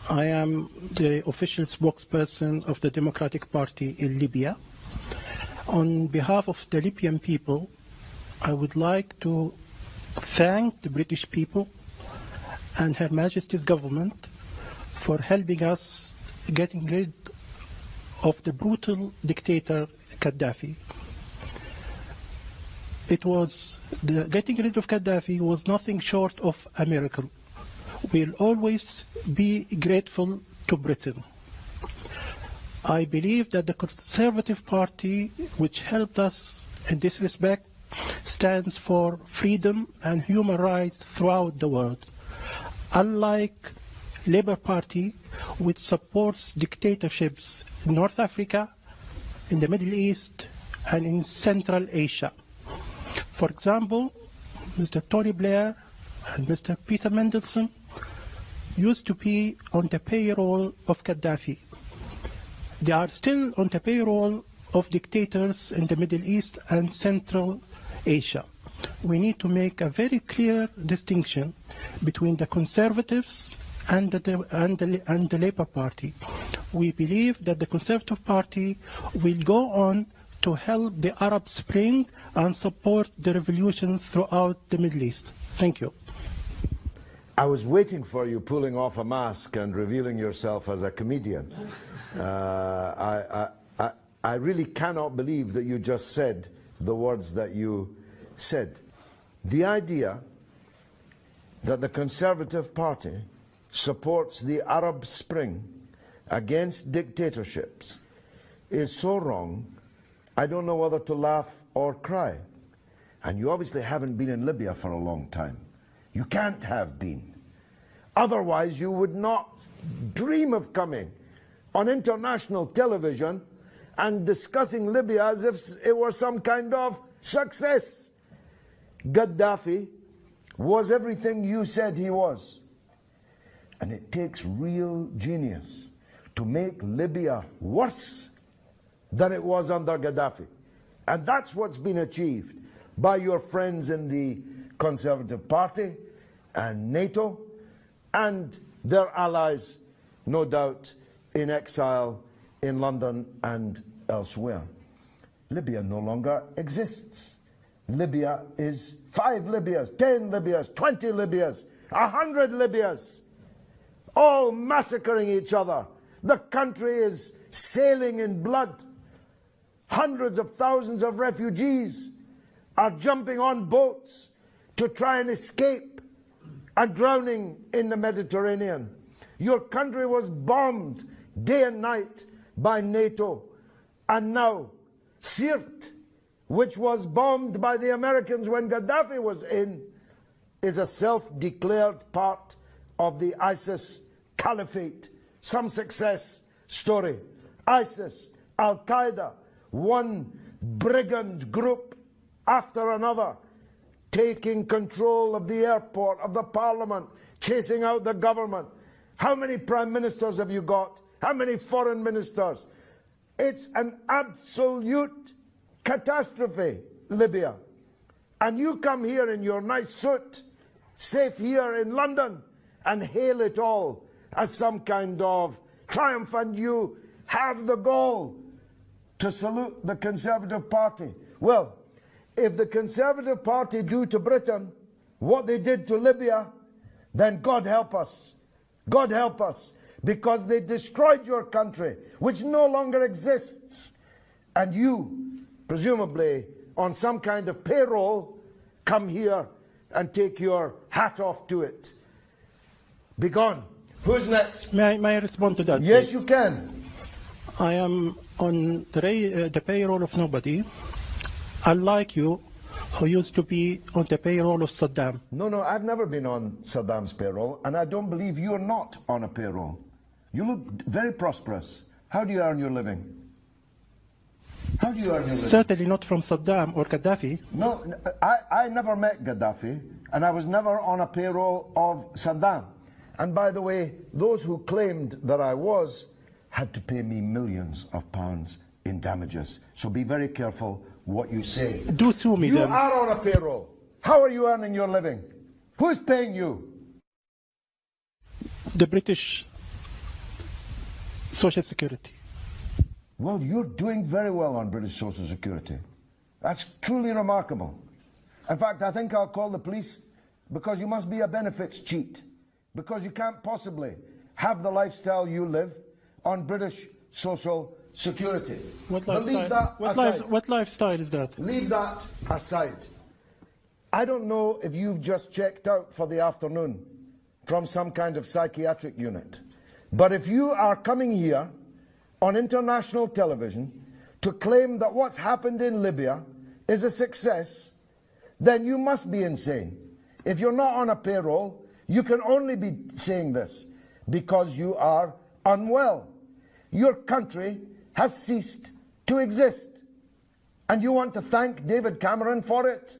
I am the official spokesperson of the Democratic Party in Libya. On behalf of the Libyan people, I would like to thank the British people and Her Majesty's government for helping us getting rid of the brutal dictator Gaddafi. Getting rid of Gaddafi was nothing short of a miracle. We'll always be grateful to Britain. I believe that the Conservative Party, which helped us in this respect, stands for freedom and human rights throughout the world. Unlike Labour Party, which supports dictatorships in North Africa, in the Middle East, and in Central Asia. For example, Mr. Tony Blair and Mr. Peter Mandelson used to be on the payroll of Gaddafi. They are still on the payroll of dictators in the Middle East and Central Asia. We need to make a very clear distinction between the Conservatives and the Labour Party. We believe that the Conservative Party will go on to help the Arab Spring and support the revolution throughout the Middle East. Thank you. I was waiting for you pulling off a mask and revealing yourself as a comedian. I really cannot believe that you just said the words that you said. The idea that the Conservative Party supports the Arab Spring against dictatorships is so wrong, I don't know whether to laugh or cry. And you obviously haven't been in Libya for a long time. You can't have been. Otherwise, you would not dream of coming on international television and discussing Libya as if it were some kind of success. Gaddafi was everything you said he was. And it takes real genius to make Libya worse than it was under Gaddafi. And that's what's been achieved by your friends in the Conservative Party and NATO and their allies, no doubt, in exile in London and elsewhere. Libya no longer exists. Libya is 5 Libyas, 10 Libyas, 20 Libyas, 100 Libyas, all massacring each other. The country is sailing in blood. Hundreds of thousands of refugees are jumping on boats to try and escape and drowning in the Mediterranean. Your country was bombed day and night by NATO. And now Sirte, which was bombed by the Americans when Gaddafi was in, is a self-declared part of the ISIS caliphate. Some success story. ISIS, Al-Qaeda, one brigand group after another, taking control of the airport, of the parliament, chasing out the government. How many prime ministers have you got? How many foreign ministers? It's an absolute catastrophe, Libya. And you come here in your nice suit, safe here in London, and hail it all as some kind of triumph, and you have the gall to salute the Conservative Party. Well, if the Conservative Party do to Britain what they did to Libya, then God help us. God help us. Because they destroyed your country, which no longer exists. And you, presumably on some kind of payroll, come here and take your hat off to it. Be gone. Who's next? May I respond to that? Yes, please? you can. I am on the payroll of nobody, unlike you, who used to be on the payroll of Saddam. No, I've never been on Saddam's payroll, and I don't believe you're not on a payroll. You look very prosperous. How do you earn your living? How do you earn your living? Certainly not from Saddam or Gaddafi. No, I never met Gaddafi, and I was never on a payroll of Saddam. And by the way, those who claimed that I was had to pay me millions of pounds in damages. So be very careful what you say. Do sue me then. You are on a payroll. How are you earning your living? Who's paying you? The British social security. Well, you're doing very well on British Social Security. That's truly remarkable. In fact, I think I'll call the police, because you must be a benefits cheat, because you can't possibly have the lifestyle you live on British Social Security. What But lifestyle? leave that aside. What lifestyle is that? Leave that aside. I don't know if you've just checked out for the afternoon from some kind of psychiatric unit, but if you are coming here on international television to claim that what's happened in Libya is a success, then you must be insane. If you're not on a payroll, you can only be saying this because you are unwell. Your country has ceased to exist, and you want to thank David Cameron for it?